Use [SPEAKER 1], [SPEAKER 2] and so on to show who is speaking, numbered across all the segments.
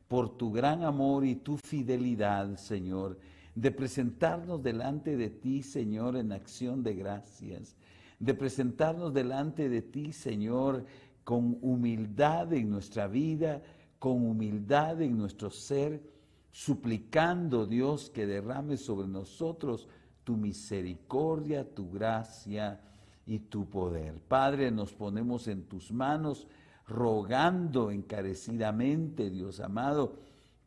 [SPEAKER 1] por tu gran amor y tu fidelidad, Señor, de presentarnos delante de ti, Señor, en acción de gracias, de presentarnos delante de ti, Señor, con humildad en nuestra vida, con humildad en nuestro ser, suplicando, Dios, que derrames sobre nosotros tu misericordia, tu gracia y tu poder. Padre, nos ponemos en tus manos, rogando encarecidamente, Dios amado,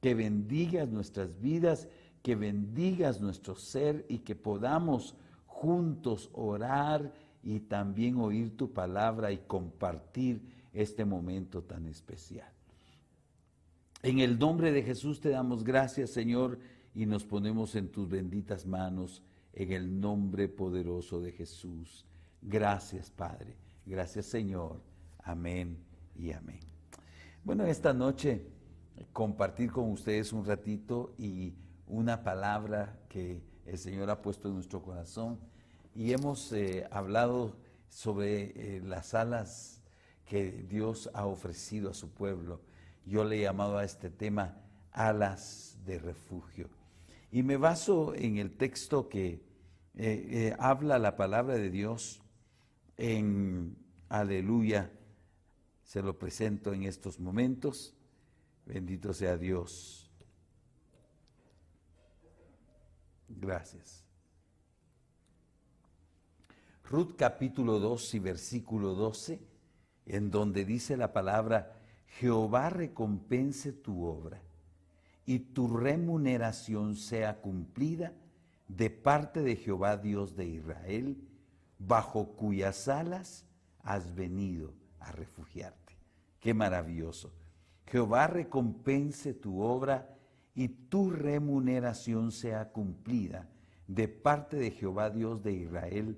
[SPEAKER 1] que bendigas nuestras vidas, que bendigas nuestro ser y que podamos juntos orar y también oír tu palabra y compartir este momento tan especial. En el nombre de Jesús te damos gracias, Señor, y nos ponemos en tus benditas manos, en el nombre poderoso de Jesús. Gracias, Padre. Gracias, Señor. Amén y amén. Bueno, esta noche compartir con ustedes un ratito y una palabra que el Señor ha puesto en nuestro corazón. Y hemos hablado sobre las alas que Dios ha ofrecido a su pueblo. Yo le he llamado a este tema alas de refugio. Y me baso en el texto que habla la palabra de Dios en Aleluya. Se lo presento en estos momentos. Bendito sea Dios. Gracias. Ruth capítulo 2 y versículo 12, en donde dice la palabra: Jehová recompense tu obra y tu remuneración sea cumplida de parte de Jehová Dios de Israel, bajo cuyas alas has venido a refugiarte. Qué maravilloso. Jehová recompense tu obra y tu remuneración sea cumplida de parte de Jehová Dios de Israel,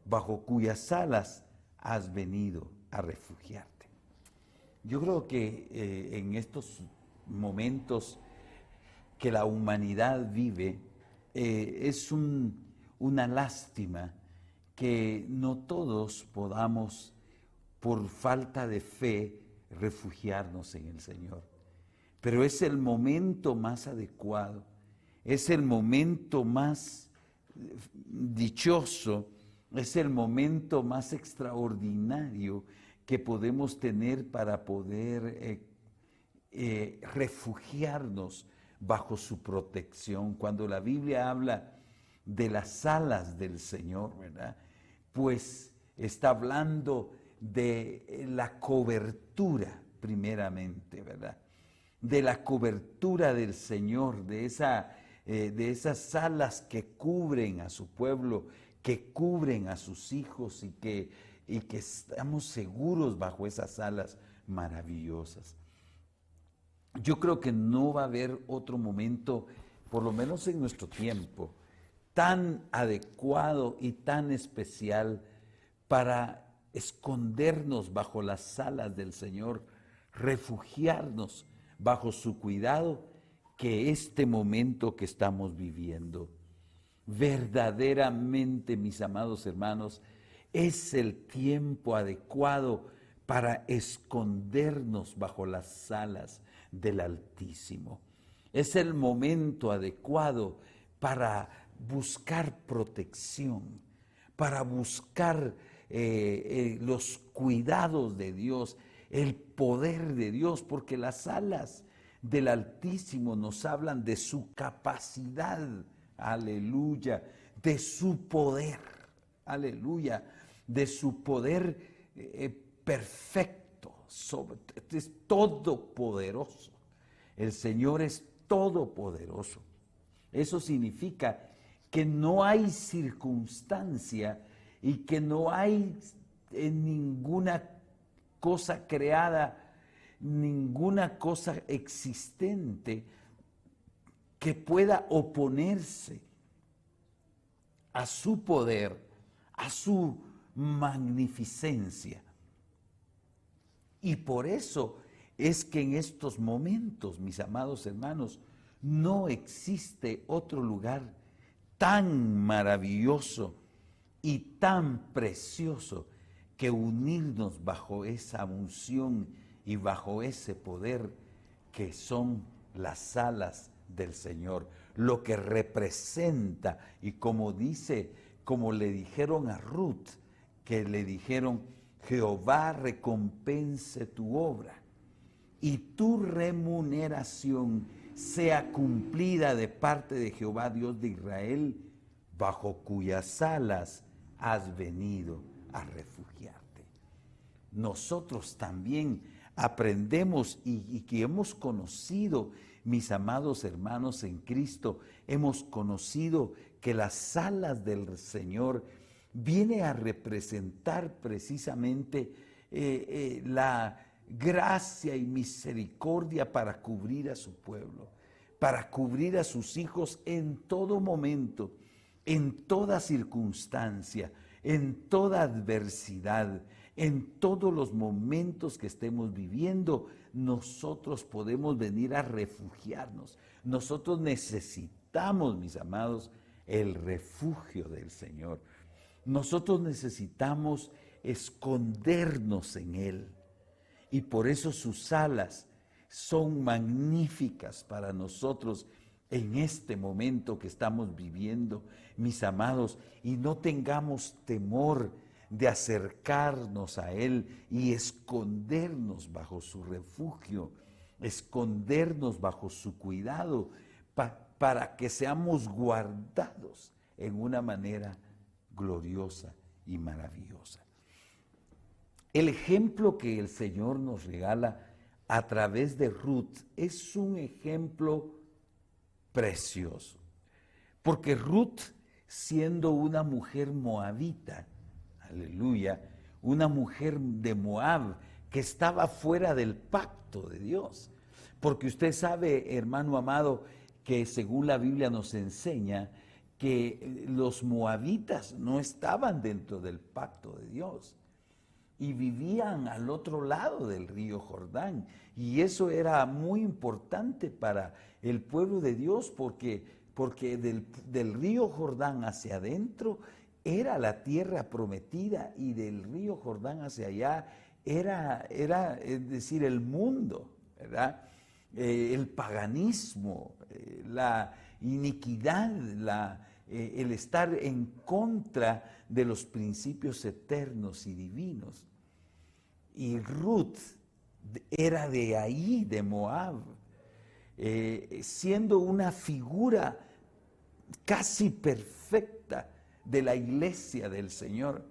[SPEAKER 1] bajo cuyas alas has venido a refugiarte. Yo creo que en estos momentos que la humanidad vive, es una lástima que no todos podamos, por falta de fe, refugiarnos en el Señor. Pero es el momento más adecuado, es el momento más dichoso, es el momento más extraordinario que podemos tener para poder refugiarnos bajo su protección. Cuando la Biblia habla de las alas del Señor, ¿verdad? Pues está hablando de la cobertura primeramente, ¿verdad? De la cobertura del Señor, de esas alas que cubren a su pueblo, que cubren a sus hijos y que estamos seguros bajo esas alas maravillosas. Yo creo que no va a haber otro momento, por lo menos en nuestro tiempo, tan adecuado y tan especial para escondernos bajo las alas del Señor, refugiarnos bajo su cuidado, que este momento que estamos viviendo. Verdaderamente, mis amados hermanos, es el tiempo adecuado para escondernos bajo las alas del Altísimo. Es el momento adecuado para buscar protección, para buscar los cuidados de Dios, el poder de Dios, porque las alas del Altísimo nos hablan de su capacidad, aleluya, de su poder, aleluya, de su poder perfecto, es todopoderoso. El Señor es todopoderoso. Eso significa que no hay circunstancia y que no hay ninguna cosa creada, ninguna cosa existente que pueda oponerse a su poder, a su magnificencia. Y por eso es que en estos momentos, mis amados hermanos, no existe otro lugar tan maravilloso y tan precioso que unirnos bajo esa unción y bajo ese poder que son las alas del Señor, lo que representa, y como dice, como le dijeron a Ruth, que le dijeron: Jehová recompense tu obra y tu remuneración sea cumplida de parte de Jehová Dios de Israel, bajo cuyas alas has venido a refugiarte. Nosotros también aprendemos y que hemos conocido, mis amados hermanos en Cristo, hemos conocido que las alas del Señor viene a representar precisamente la gracia y misericordia para cubrir a su pueblo, para cubrir a sus hijos en todo momento, en toda circunstancia, en toda adversidad, en todos los momentos que estemos viviendo. Nosotros podemos venir a refugiarnos. Nosotros necesitamos, mis amados, el refugio del Señor. Nosotros necesitamos escondernos en Él, y por eso sus alas son magníficas para nosotros en este momento que estamos viviendo, mis amados, y no tengamos temor de acercarnos a Él y escondernos bajo su refugio, escondernos bajo su cuidado, para que seamos guardados en una manera gloriosa y maravillosa. El ejemplo que el Señor nos regala a través de Ruth es un ejemplo precioso, porque Ruth, siendo una mujer moabita, aleluya, una mujer de Moab que estaba fuera del pacto de Dios, porque usted sabe, hermano amado, que según la Biblia nos enseña que los moabitas no estaban dentro del pacto de Dios y vivían al otro lado del río Jordán, y eso era muy importante para el pueblo de Dios, porque del río Jordán hacia adentro era la tierra prometida, y del río Jordán hacia allá era es decir, el mundo, ¿verdad? El paganismo, la iniquidad, el estar en contra de los principios eternos y divinos. Y Ruth era de ahí, de Moab, siendo una figura casi perfecta de la iglesia del Señor,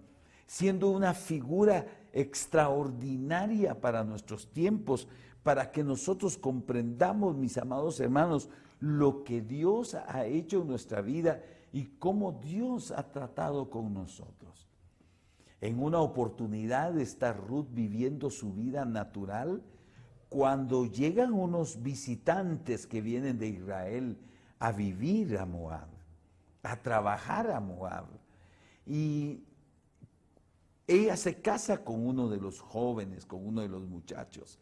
[SPEAKER 1] siendo una figura extraordinaria para nuestros tiempos, para que nosotros comprendamos, mis amados hermanos, lo que Dios ha hecho en nuestra vida y cómo Dios ha tratado con nosotros. En una oportunidad está Ruth viviendo su vida natural cuando llegan unos visitantes que vienen de Israel a vivir a Moab, a trabajar a Moab. Y ella se casa con uno de los jóvenes, con uno de los muchachos,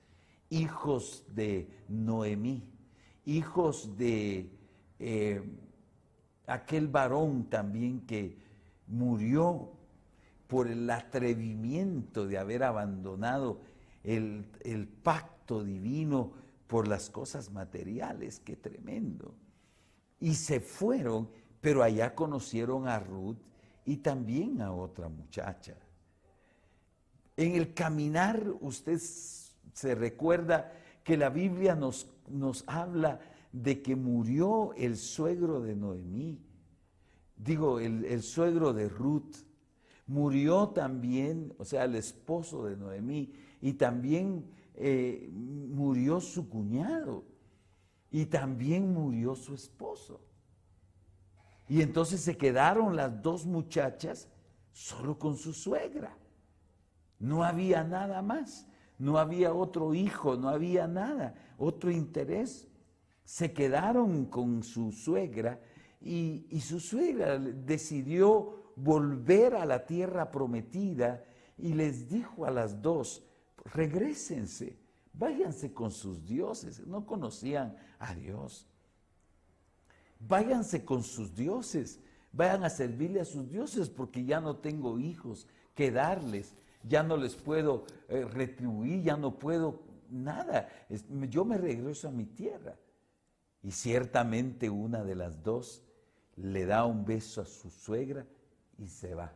[SPEAKER 1] hijos de Noemí, hijos de aquel varón también que murió por el atrevimiento de haber abandonado el pacto divino por las cosas materiales. ¡Qué tremendo! Y se fueron, pero allá conocieron a Ruth y también a otra muchacha. En el caminar, usted se recuerda que la Biblia nos habla de que murió el suegro de Noemí, el suegro de Ruth. Murió también, o sea, el esposo de Noemí, y también murió su cuñado, y también murió su esposo. Y entonces se quedaron las dos muchachas solo con su suegra. No había nada más, no había otro hijo, no había nada, otro interés. Se quedaron con su suegra, y su suegra decidió volver a la tierra prometida y les dijo a las dos: regrésense, váyanse con sus dioses. No conocían a Dios. Váyanse con sus dioses, vayan a servirle a sus dioses, porque ya no tengo hijos que darles, ya no les puedo retribuir, ya no puedo nada. Yo me regreso a mi tierra. Y ciertamente una de las dos le da un beso a su suegra y se va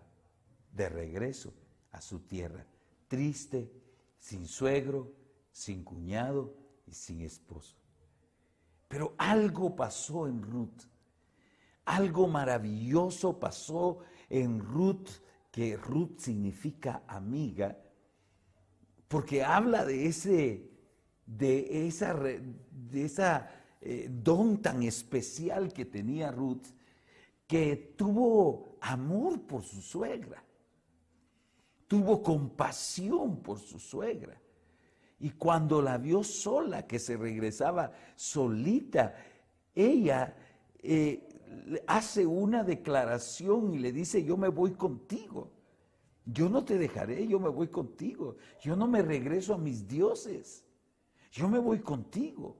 [SPEAKER 1] de regreso a su tierra, triste, sin suegro, sin cuñado y sin esposo. Pero algo pasó en Ruth, algo maravilloso pasó en Ruth, que Ruth significa amiga, porque habla de esa don tan especial que tenía Ruth, que tuvo amor por su suegra, tuvo compasión por su suegra. Y cuando la vio sola, que se regresaba solita, ella hace una declaración y le dice: yo me voy contigo, yo no te dejaré, yo me voy contigo, yo no me regreso a mis dioses, yo me voy contigo.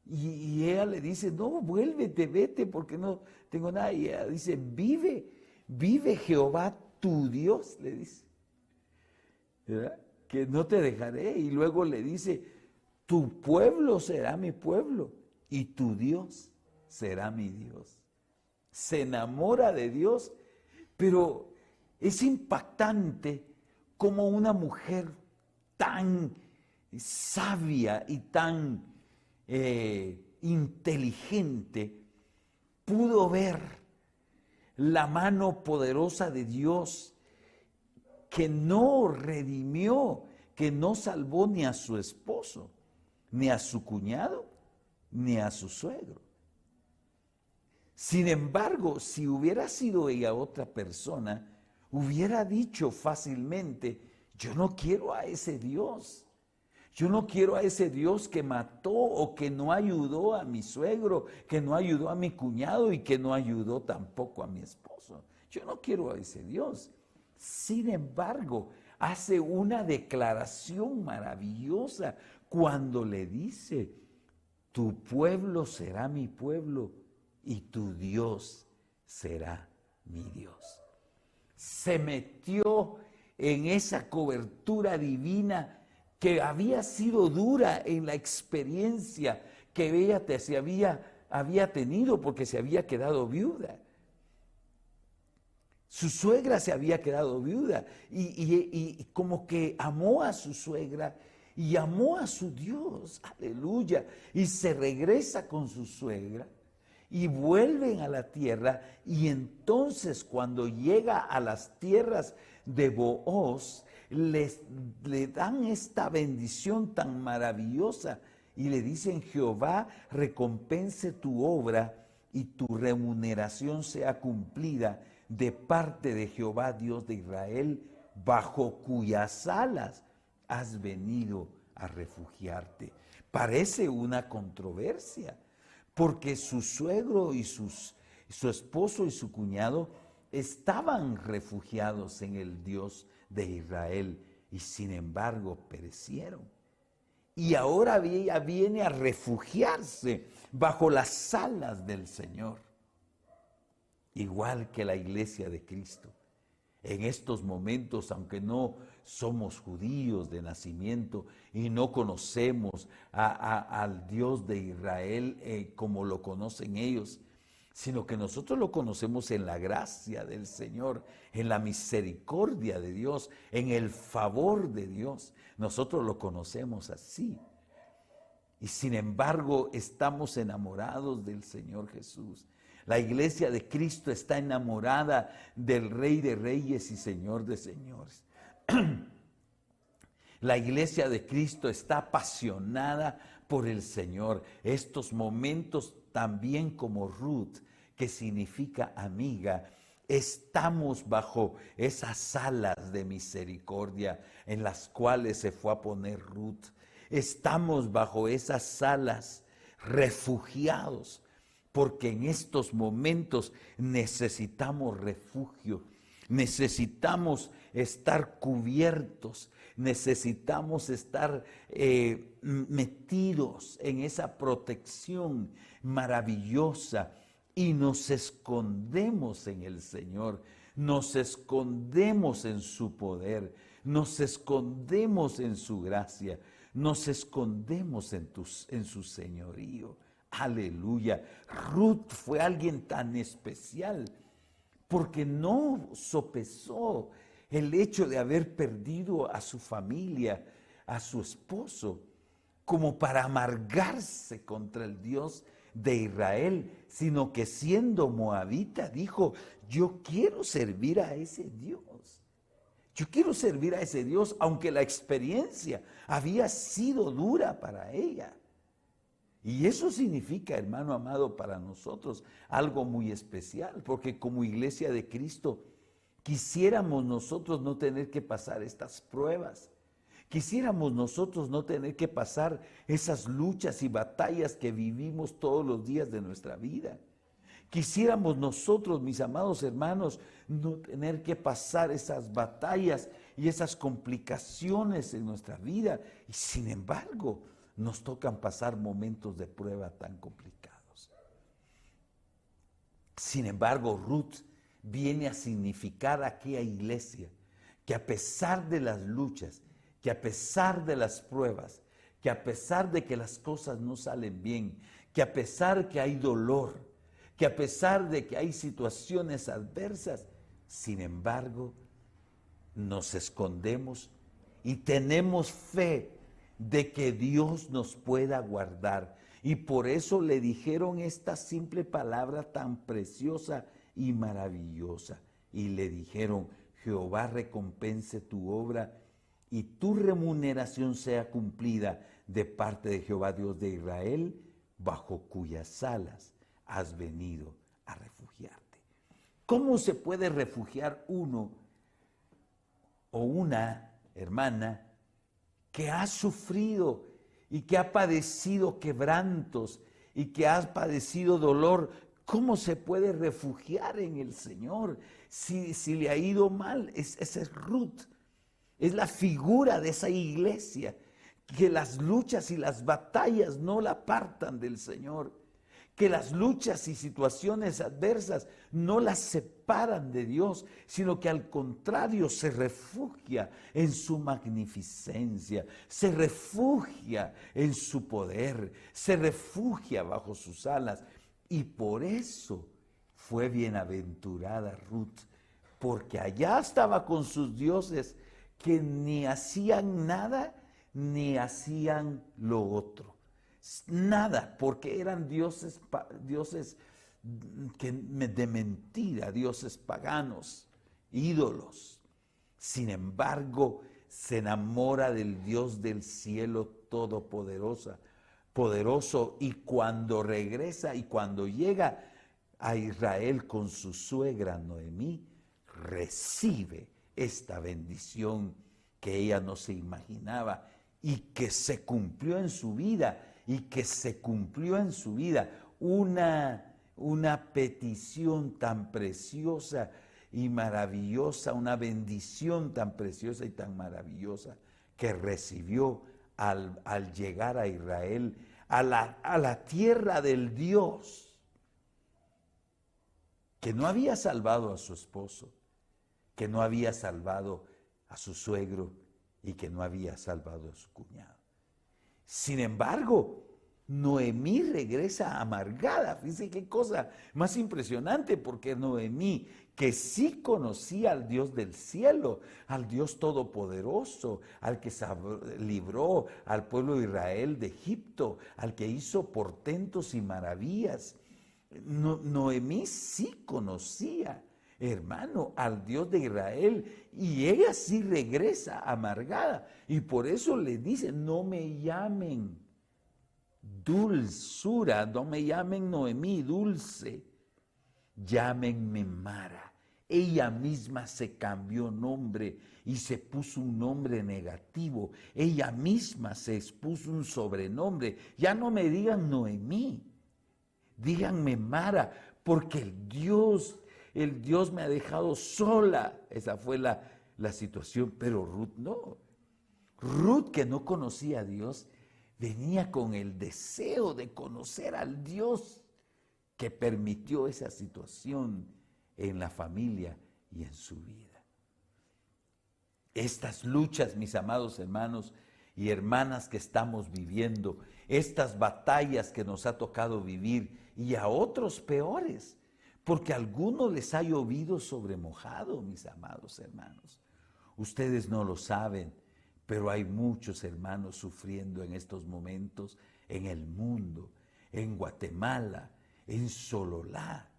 [SPEAKER 1] Y ella le dice: no, vuélvete, vete, porque no tengo nada. Y ella dice: vive Jehová tu Dios, le dice, ¿verdad? Que no te dejaré. Y luego le dice: tu pueblo será mi pueblo y tu Dios será mi Dios. Se enamora de Dios, pero es impactante como una mujer tan sabia y tan inteligente pudo ver la mano poderosa de Dios, que no redimió, que no salvó ni a su esposo, ni a su cuñado, ni a su suegro. Sin embargo, si hubiera sido ella otra persona, hubiera dicho fácilmente: yo no quiero a ese Dios. Yo no quiero a ese Dios que mató o que no ayudó a mi suegro, que no ayudó a mi cuñado y que no ayudó tampoco a mi esposo. Yo no quiero a ese Dios. Sin embargo, hace una declaración maravillosa cuando le dice: tu pueblo será mi pueblo y tu Dios será mi Dios. Se metió en esa cobertura divina que había sido dura en la experiencia que ella había tenido, porque se había quedado viuda. Su suegra se había quedado viuda y como que amó a su suegra y amó a su Dios, aleluya, y se regresa con su suegra y vuelven a la tierra. Y entonces, cuando llega a las tierras de Booz, le dan esta bendición tan maravillosa y le dicen: Jehová recompense tu obra y tu remuneración sea cumplida de parte de Jehová Dios de Israel, bajo cuyas alas has venido a refugiarte. Parece una controversia, porque su suegro y su esposo y su cuñado estaban refugiados en el Dios de Israel, y sin embargo perecieron. Y ahora ella viene a refugiarse bajo las alas del Señor, igual que la iglesia de Cristo. En estos momentos, aunque no somos judíos de nacimiento y no conocemos al Dios de Israel como lo conocen ellos, sino que nosotros lo conocemos en la gracia del Señor, en la misericordia de Dios, en el favor de Dios. Nosotros lo conocemos así. Y sin embargo, estamos enamorados del Señor Jesús. La iglesia de Cristo está enamorada del Rey de Reyes y Señor de Señores. La iglesia de Cristo está apasionada por el Señor. Estos momentos, también como Ruth, que significa amiga, estamos bajo esas alas de misericordia en las cuales se fue a poner Ruth. Estamos bajo esas alas refugiados, porque en estos momentos necesitamos refugio, necesitamos estar cubiertos, necesitamos estar metidos en esa protección maravillosa, y nos escondemos en el Señor, nos escondemos en su poder, nos escondemos en su gracia, nos escondemos en su señorío. Aleluya. Ruth fue alguien tan especial porque no sopesó el hecho de haber perdido a su familia, a su esposo, como para amargarse contra el Dios de Israel, sino que siendo moabita dijo: yo quiero servir a ese Dios. Yo quiero servir a ese Dios, aunque la experiencia había sido dura para ella. Y eso significa, hermano amado, para nosotros algo muy especial, porque como iglesia de Cristo quisiéramos nosotros no tener que pasar estas pruebas. Quisiéramos nosotros no tener que pasar esas luchas y batallas que vivimos todos los días de nuestra vida. Quisiéramos nosotros, mis amados hermanos, no tener que pasar esas batallas y esas complicaciones en nuestra vida. Y sin embargo, nos tocan pasar momentos de prueba tan complicados. Sin embargo, Ruth viene a significar a aquella iglesia que a pesar de las luchas, que a pesar de las pruebas, que a pesar de que las cosas no salen bien, que a pesar que hay dolor, que a pesar de que hay situaciones adversas, sin embargo, nos escondemos y tenemos fe de que Dios nos pueda guardar. Y por eso le dijeron esta simple palabra tan preciosa y maravillosa. Y le dijeron: Jehová recompense tu obra y tu remuneración sea cumplida de parte de Jehová Dios de Israel, bajo cuyas alas has venido a refugiarte. ¿Cómo se puede refugiar uno o una hermana que ha sufrido y que ha padecido quebrantos y que ha padecido dolor? ¿Cómo se puede refugiar en el Señor si le ha ido mal? Esa es Ruth. Es la figura de esa iglesia, que las luchas y las batallas no la apartan del Señor, que las luchas y situaciones adversas no las separan de Dios, sino que al contrario se refugia en su magnificencia, se refugia en su poder, se refugia bajo sus alas. Y por eso fue bienaventurada Ruth, porque allá estaba con sus dioses que ni hacían nada ni hacían lo otro. Nada, porque eran dioses de mentira, dioses paganos, ídolos. Sin embargo, se enamora del Dios del cielo todopoderoso, y cuando regresa y cuando llega a Israel con su suegra Noemí, recibe esta bendición que ella no se imaginaba y que se cumplió en su vida. Una petición tan preciosa y maravillosa, una bendición tan preciosa y tan maravillosa que recibió al llegar a Israel, a la tierra del Dios que no había salvado a su esposo, que no había salvado a su suegro y que no había salvado a su cuñado. Sin embargo, Noemí regresa amargada. Fíjense qué cosa más impresionante, porque Noemí, que sí conocía al Dios del cielo, al Dios todopoderoso, al que libró al pueblo de Israel de Egipto, al que hizo portentos y maravillas, Noemí sí conocía, hermano, al Dios de Israel, y ella sí regresa amargada, y por eso le dice: no me llamen dulzura, no me llamen Noemí, dulce, llámenme Mara. Ella misma se cambió nombre y se puso un nombre negativo. Ella misma se expuso un sobrenombre. Ya no me digan Noemí, díganme Mara, porque el Dios me ha dejado sola. Esa fue la situación, pero Ruth no. Ruth, que no conocía a Dios, venía con el deseo de conocer al Dios que permitió esa situación en la familia y en su vida. Estas luchas, mis amados hermanos y hermanas, que estamos viviendo, estas batallas que nos ha tocado vivir y a otros peores, porque a algunos les ha llovido sobre mojado, mis amados hermanos. Ustedes no lo saben, pero hay muchos hermanos sufriendo en estos momentos en el mundo, en Guatemala, en Sololá.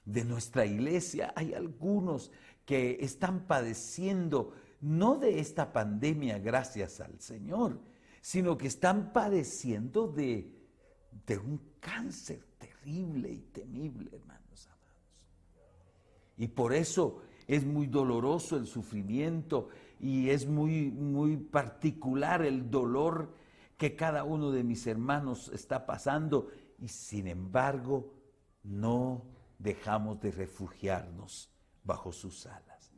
[SPEAKER 1] De nuestra iglesia hay algunos que están padeciendo no de esta pandemia gracias al Señor, sino que están padeciendo de un cáncer terrible y temible, hermanos amados. Y por eso es muy doloroso el sufrimiento y es muy particular el dolor que cada uno de mis hermanos está pasando, y sin embargo no dejamos de refugiarnos bajo sus alas.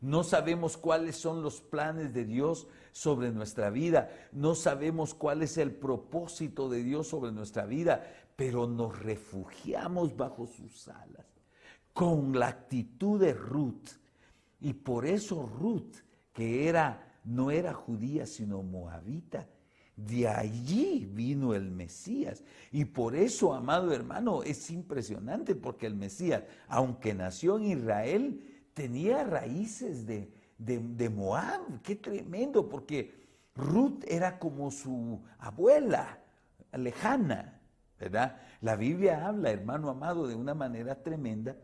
[SPEAKER 1] No sabemos cuáles son los planes de Dios sobre nuestra vida, no sabemos cuál es el propósito de Dios sobre nuestra vida, pero nos refugiamos bajo sus alas con la actitud de Ruth. Y por eso Ruth, que no era judía sino moabita, de allí vino el Mesías. Y por eso, amado hermano, es impresionante, porque el Mesías, aunque nació en Israel, tenía raíces de Moab. Qué tremendo, porque Ruth era como su abuela lejana, ¿verdad? La Biblia habla, hermano amado, de una manera tremenda,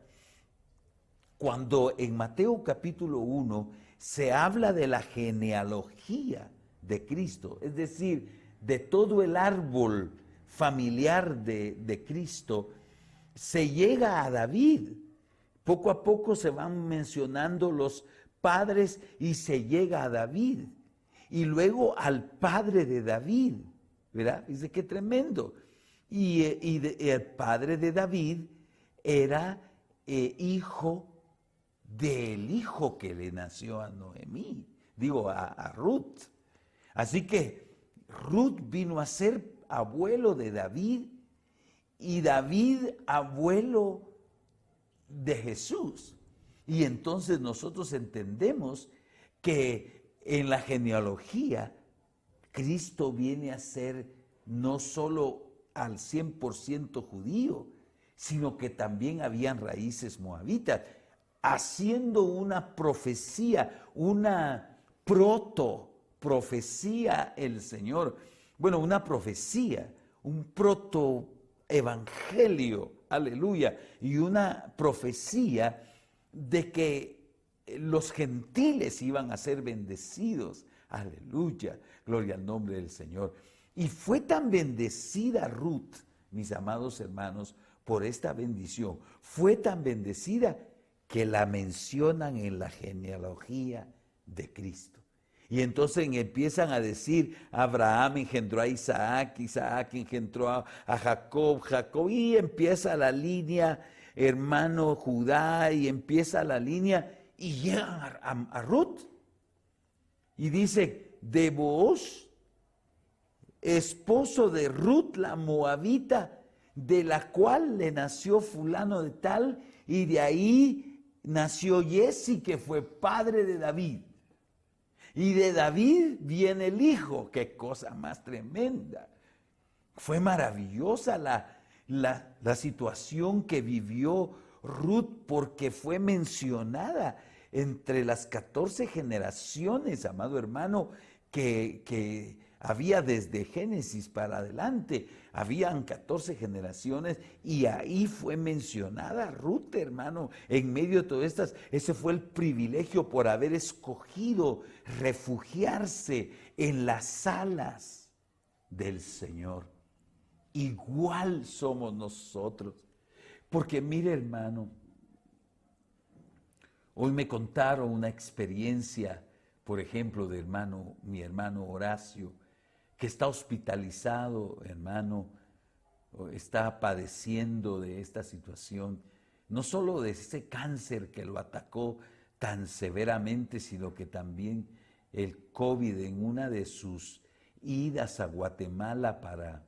[SPEAKER 1] cuando en Mateo capítulo 1 se habla de la genealogía de Cristo, es decir, de todo el árbol familiar de Cristo, se llega a David. Poco a poco se van mencionando los padres y se llega a David. Y luego al padre de David, ¿verdad? Dice, qué tremendo. Y el padre de David era hijo del hijo que le nació a Noemí, a Ruth. Así que Ruth vino a ser abuelo de David y David abuelo de Jesús. Y entonces nosotros entendemos que en la genealogía Cristo viene a ser no solo al 100% judío, sino que también habían raíces moabitas, haciendo una profecía, una proto-profecía el Señor. Bueno, una profecía, un proto-evangelio, aleluya, y una profecía de que los gentiles iban a ser bendecidos, aleluya, gloria al nombre del Señor. Y fue tan bendecida Ruth, mis amados hermanos, por esta bendición, fue tan bendecida que la mencionan en la genealogía de Cristo. Y entonces empiezan a decir, Abraham engendró a Isaac, Isaac engendró a Jacob, Jacob, y empieza la línea, hermano, Judá, y empieza la línea, y llegan a Ruth. Y dice, de Booz, esposo de Ruth la moabita, de la cual le nació fulano de tal, y de ahí nació Jesse, que fue padre de David. Y de David viene el hijo. Qué cosa más tremenda. Fue maravillosa la situación que vivió Ruth, porque fue mencionada entre las 14 generaciones, amado hermano, que había desde Génesis para adelante. Habían 14 generaciones y ahí fue mencionada Ruth, hermano, en medio de todas estas. Ese fue el privilegio por haber escogido refugiarse en las alas del Señor. Igual somos nosotros. Porque mire, hermano, hoy me contaron una experiencia, por ejemplo, de mi hermano Horacio, que está hospitalizado, hermano, está padeciendo de esta situación, no solo de ese cáncer que lo atacó tan severamente, sino que también el COVID, en una de sus idas a Guatemala para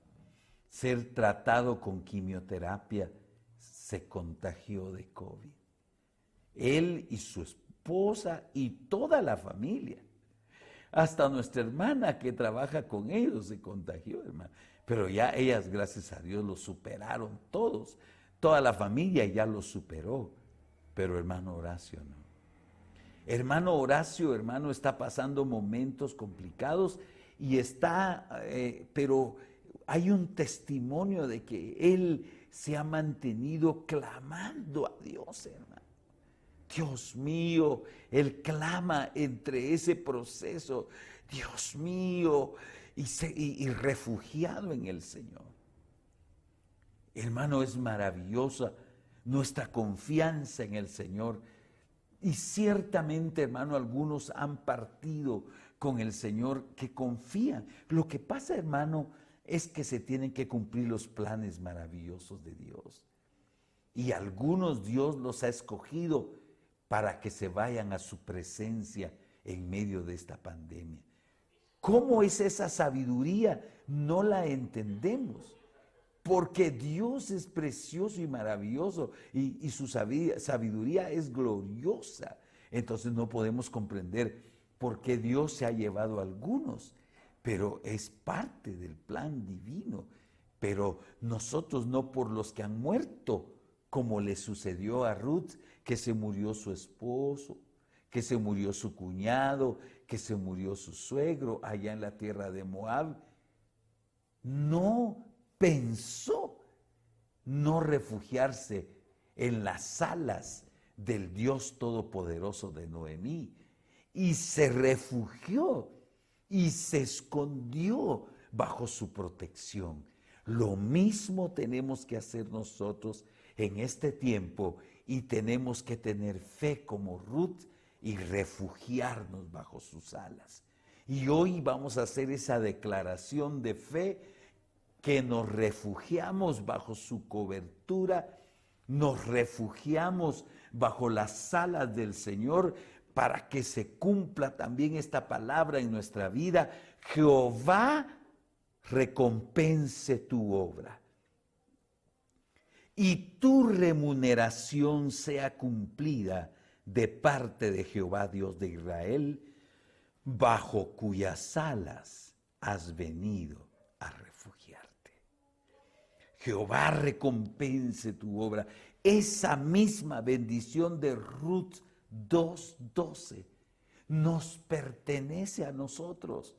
[SPEAKER 1] ser tratado con quimioterapia, se contagió de COVID. Él y su esposa y toda la familia. Hasta nuestra hermana que trabaja con ellos se contagió, hermano. Pero ya ellas, gracias a Dios, lo superaron todos. Toda la familia ya lo superó. Pero hermano Horacio no. Hermano Horacio, hermano, está pasando momentos complicados y pero hay un testimonio de que él se ha mantenido clamando a Dios, hermano. Dios mío, él clama entre ese proceso, Dios mío, y refugiado en el Señor. Hermano, es maravillosa nuestra confianza en el Señor. Y ciertamente, hermano, algunos han partido con el Señor que confían. Lo que pasa, hermano, es que se tienen que cumplir los planes maravillosos de Dios. Y algunos Dios los ha escogido para que se vayan a su presencia en medio de esta pandemia. ¿Cómo es esa sabiduría? No la entendemos. Porque Dios es precioso y maravilloso y su sabiduría es gloriosa. Entonces no podemos comprender por qué Dios se ha llevado a algunos, pero es parte del plan divino. Pero nosotros no por los que han muerto, como le sucedió a Ruth, que se murió su esposo, que se murió su cuñado, que se murió su suegro allá en la tierra de Moab. No pensó no refugiarse en las alas del Dios Todopoderoso de Noemí y se refugió y se escondió bajo su protección. Lo mismo tenemos que hacer nosotros en este tiempo y tenemos que tener fe como Ruth y refugiarnos bajo sus alas. Y hoy vamos a hacer esa declaración de fe que nos refugiamos bajo su cobertura, nos refugiamos bajo las alas del Señor para que se cumpla también esta palabra en nuestra vida. Jehová recompense tu obra y tu remuneración sea cumplida de parte de Jehová Dios de Israel, bajo cuyas alas has venido a refugiarte. Jehová recompense tu obra. Esa misma bendición de Ruth 2:12 nos pertenece a nosotros,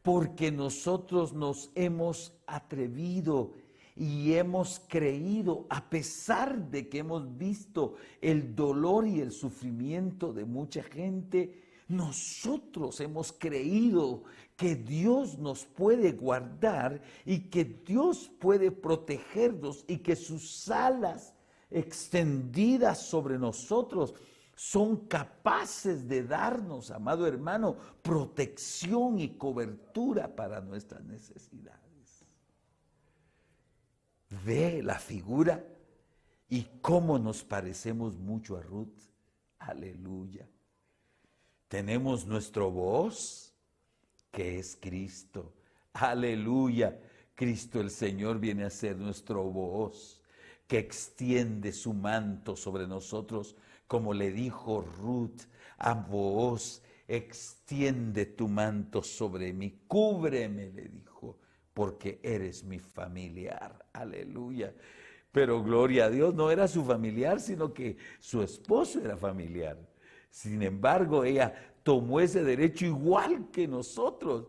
[SPEAKER 1] porque nosotros nos hemos atrevido y hemos creído, a pesar de que hemos visto el dolor y el sufrimiento de mucha gente. Nosotros hemos creído que Dios nos puede guardar y que Dios puede protegernos y que sus alas extendidas sobre nosotros son capaces de darnos, amado hermano, protección y cobertura para nuestras necesidades. Ve la figura y cómo nos parecemos mucho a Ruth. Aleluya. Tenemos nuestro voz, que es Cristo. Aleluya. Cristo el Señor viene a ser nuestro voz, que extiende su manto sobre nosotros, como le dijo Ruth a Booz: extiende tu manto sobre mí, cúbreme, le dijo, porque eres mi familiar. Aleluya. Pero gloria a Dios, no era su familiar, sino que su esposo era familiar. Sin embargo, ella tomó ese derecho igual que nosotros.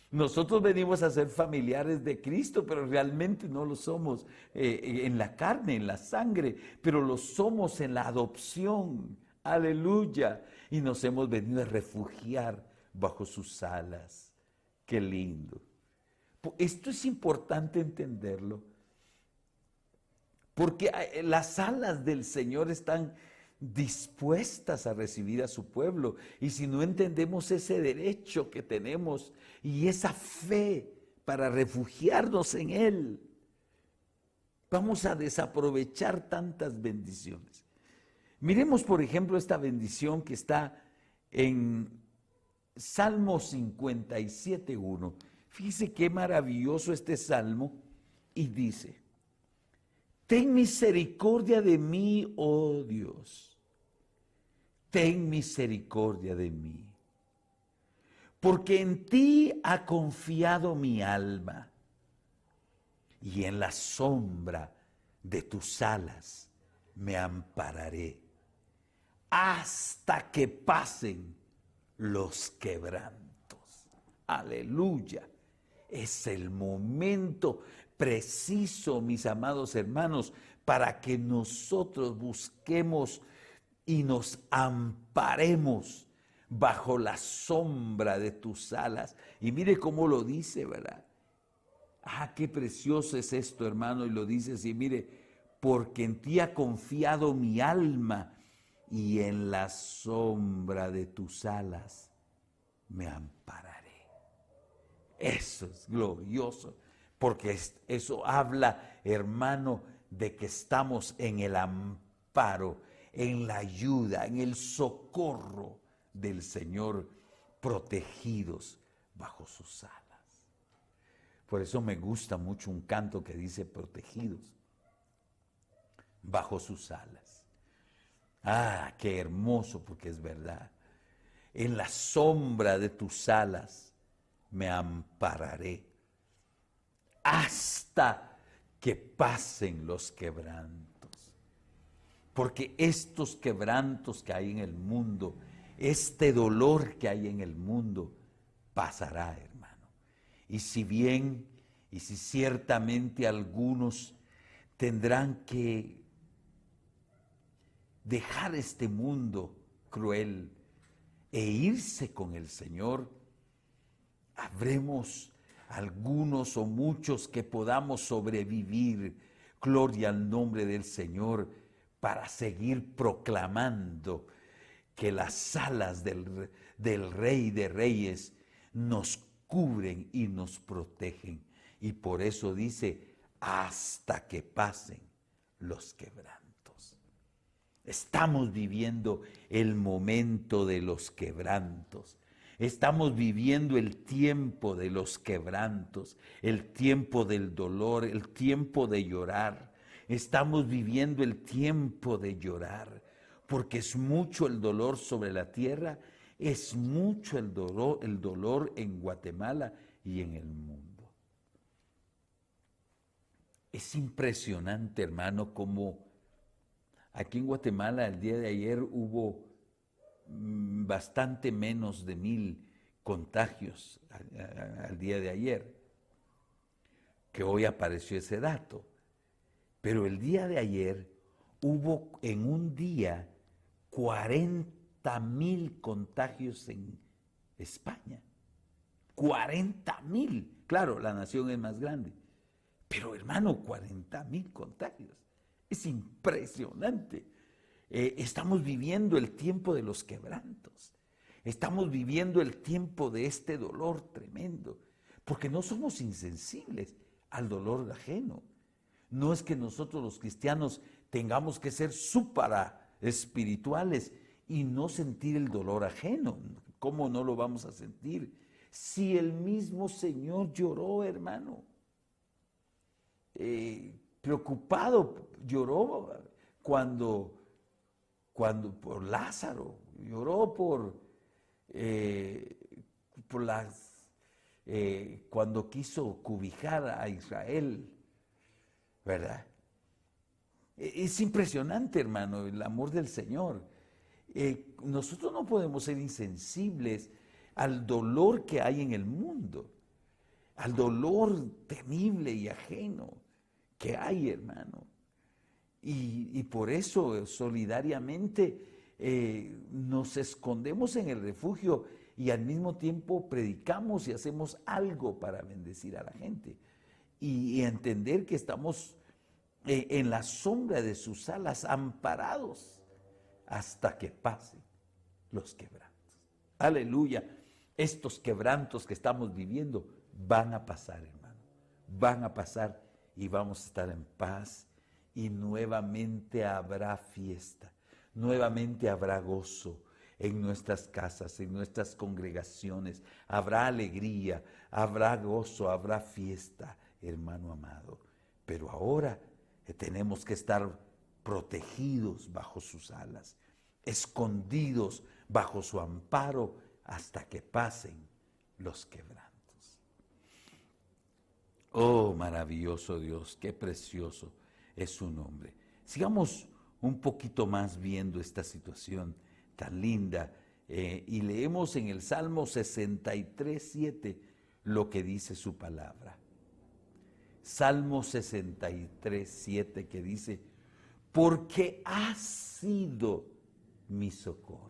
[SPEAKER 1] Nosotros venimos a ser familiares de Cristo, pero realmente no lo somos en la carne, en la sangre, pero lo somos en la adopción. Aleluya. Y nos hemos venido a refugiar bajo sus alas. Qué lindo. Esto es importante entenderlo, porque las alas del Señor están dispuestas a recibir a su pueblo. Y si no entendemos ese derecho que tenemos y esa fe para refugiarnos en Él, vamos a desaprovechar tantas bendiciones. Miremos, por ejemplo, esta bendición que está en Salmo 57:1. Fíjese qué maravilloso este salmo, y dice: ten misericordia de mí, oh Dios, ten misericordia de mí, porque en ti ha confiado mi alma. y en la sombra de tus alas me ampararé hasta que pasen los quebrantos. Aleluya. Es el momento preciso, mis amados hermanos, para que nosotros busquemos y nos amparemos bajo la sombra de tus alas. Y mire cómo lo dice, ¿verdad? Ah, qué precioso es esto, hermano, y lo dice así, mire, porque en ti ha confiado mi alma, y en la sombra de tus alas me ampararé. Eso es glorioso, porque eso habla, hermano, de que estamos en el amparo, en la ayuda, en el socorro del Señor, protegidos bajo sus alas. Por eso me gusta mucho un canto que dice protegidos bajo sus alas. Ah, qué hermoso, porque es verdad. En la sombra de tus alas me ampararé hasta que pasen los quebrantos. Porque estos quebrantos que hay en el mundo, este dolor que hay en el mundo, pasará, hermano. Y si bien, y si ciertamente algunos tendrán que dejar este mundo cruel e irse con el Señor, habremos algunos o muchos que podamos sobrevivir, gloria al nombre del Señor, para seguir proclamando que las alas del Rey de Reyes nos cubren y nos protegen. Y por eso dice, hasta que pasen los quebrantos. Estamos viviendo el momento de los quebrantos. Estamos viviendo el tiempo de los quebrantos, el tiempo del dolor, el tiempo de llorar. Estamos viviendo el tiempo de llorar, porque es mucho el dolor sobre la tierra, es mucho el dolor en Guatemala y en el mundo. Es impresionante, hermano, como aquí en Guatemala el día de ayer hubo bastante menos de 1000 contagios al día de ayer, que hoy apareció ese dato. Pero el día de ayer hubo en un día 40,000 contagios en España. 40,000. Claro, la nación es más grande. Pero hermano, 40,000 contagios. Es impresionante. Estamos viviendo el tiempo de los quebrantos. Estamos viviendo el tiempo de este dolor tremendo. Porque no somos insensibles al dolor ajeno. No es que nosotros los cristianos tengamos que ser súper espirituales y no sentir el dolor ajeno. ¿Cómo no lo vamos a sentir? Si el mismo Señor lloró, hermano. Preocupado, lloró cuando por Lázaro, lloró cuando quiso cobijar a Israel, ¿verdad? Es impresionante, hermano, el amor del Señor. Nosotros no podemos ser insensibles al dolor que hay en el mundo, al dolor temible y ajeno que hay, hermano. Y por eso solidariamente nos escondemos en el refugio y al mismo tiempo predicamos y hacemos algo para bendecir a la gente. Y entender que estamos en la sombra de sus alas, amparados hasta que pasen los quebrantos. Aleluya. Estos quebrantos que estamos viviendo van a pasar, hermano. Van a pasar y vamos a estar en paz. Y nuevamente habrá fiesta, nuevamente habrá gozo en nuestras casas, en nuestras congregaciones. Habrá alegría, habrá gozo, habrá fiesta, hermano amado. Pero ahora tenemos que estar protegidos bajo sus alas, escondidos bajo su amparo hasta que pasen los quebrantos. Oh, maravilloso Dios, qué precioso es su nombre. Sigamos un poquito más viendo esta situación tan linda y leemos en el Salmo 63:7 lo que dice su palabra. Salmo 63:7 que dice, porque has sido mi socorro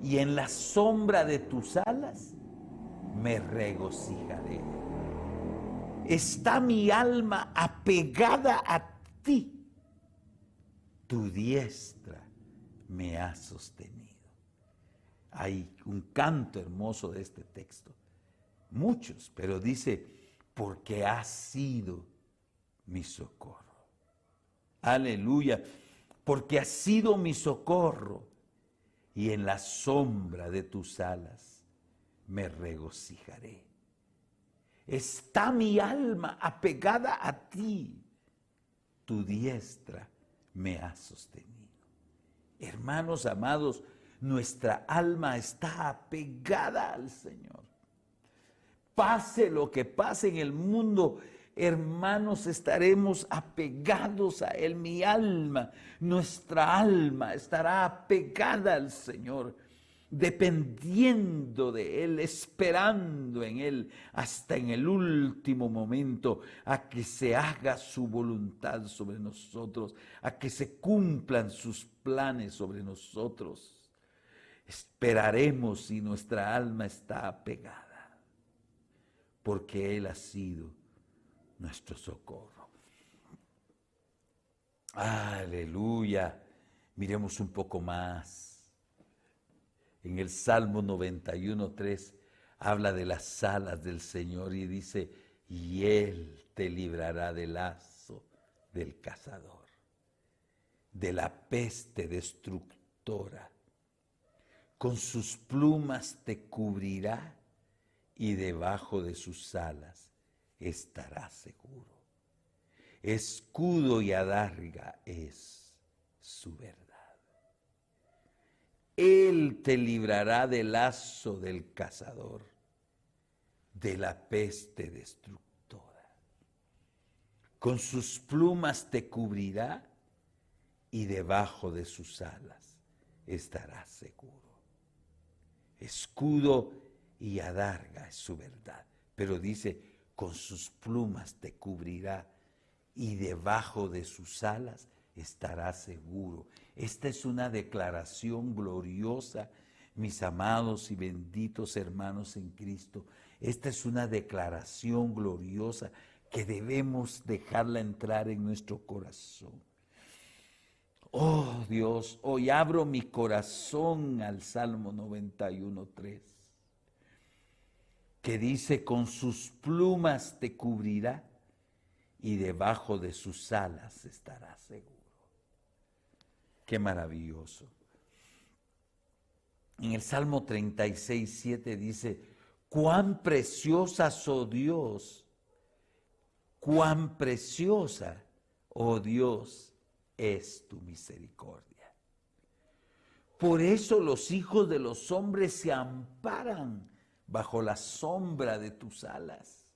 [SPEAKER 1] y en la sombra de tus alas me regocijaré. Está mi alma apegada a ti, tu diestra me ha sostenido. Hay un canto hermoso de este texto, muchos, pero dice, porque has sido mi socorro. Aleluya, porque has sido mi socorro y en la sombra de tus alas me regocijaré. Está mi alma apegada a ti, tu diestra me ha sostenido. Hermanos amados, nuestra alma está apegada al Señor. Pase lo que pase en el mundo, hermanos, estaremos apegados a Él. Mi alma, nuestra alma estará apegada al Señor, dependiendo de Él, esperando en Él hasta en el último momento a que se haga su voluntad sobre nosotros, a que se cumplan sus planes sobre nosotros. Esperaremos si nuestra alma está apegada, porque Él ha sido nuestro socorro. Aleluya. Miremos un poco más. En el Salmo 91:3 habla de las alas del Señor y dice, y Él te librará del lazo del cazador, de la peste destructora. Con sus plumas te cubrirá y debajo de sus alas estarás seguro. Escudo y adarga es su verdad. Él te librará del lazo del cazador, de la peste destructora. Con sus plumas te cubrirá y debajo de sus alas estarás seguro. Escudo y adarga es su verdad. Pero dice, con sus plumas te cubrirá y debajo de sus alas estarás seguro. Esta es una declaración gloriosa, mis amados y benditos hermanos en Cristo. Esta es una declaración gloriosa que debemos dejarla entrar en nuestro corazón. Oh Dios, hoy abro mi corazón al Salmo 91:3, que dice, con sus plumas te cubrirá y debajo de sus alas estarás seguro. Qué maravilloso. En el Salmo 36:7 dice, cuán preciosas, oh Dios, cuán preciosa, oh Dios, es tu misericordia. Por eso los hijos de los hombres se amparan bajo la sombra de tus alas.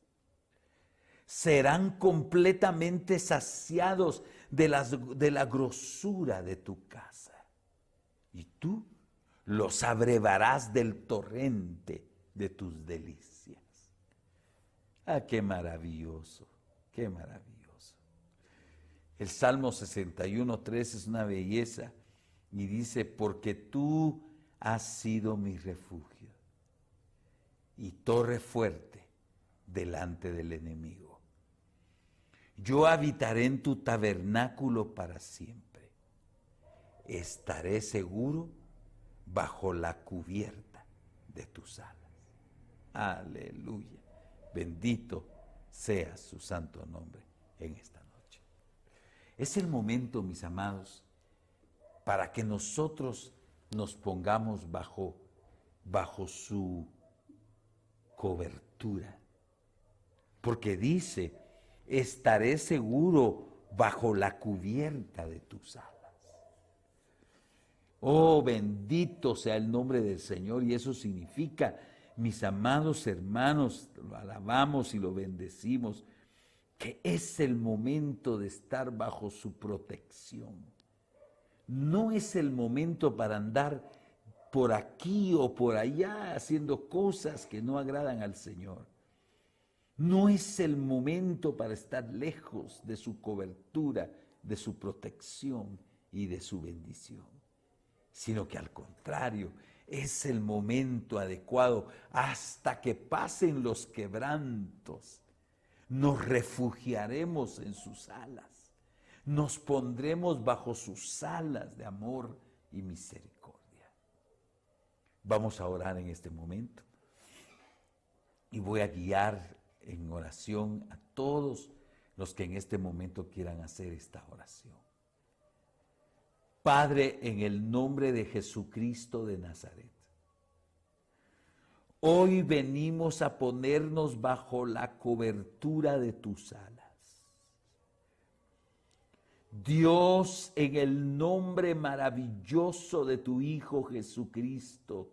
[SPEAKER 1] Serán completamente saciados de la grosura de tu casa. Y tú los abrevarás del torrente de tus delicias. Ah, qué maravilloso, qué maravilloso. El Salmo 61:3 es una belleza y dice, porque tú has sido mi refugio y torre fuerte delante del enemigo. Yo habitaré en tu tabernáculo para siempre. Estaré seguro bajo la cubierta de tus alas. Aleluya. Bendito sea su santo nombre en esta noche. Es el momento, mis amados, para que nosotros nos pongamos bajo su cobertura. Porque dice, estaré seguro bajo la cubierta de tus alas. Oh, bendito sea el nombre del Señor, y eso significa mis amados hermanos, lo alabamos y lo bendecimos, que es el momento de estar bajo su protección. No es el momento para andar por aquí o por allá haciendo cosas que no agradan al Señor. No es el momento para estar lejos de su cobertura, de su protección y de su bendición, sino que al contrario, es el momento adecuado hasta que pasen los quebrantos. Nos refugiaremos en sus alas, nos pondremos bajo sus alas de amor y misericordia. Vamos a orar en este momento y voy a guiar en oración a todos los que en este momento quieran hacer esta oración. Padre, en el nombre de Jesucristo de Nazaret, hoy venimos a ponernos bajo la cobertura de tus alas. Dios, en el nombre maravilloso de tu Hijo Jesucristo,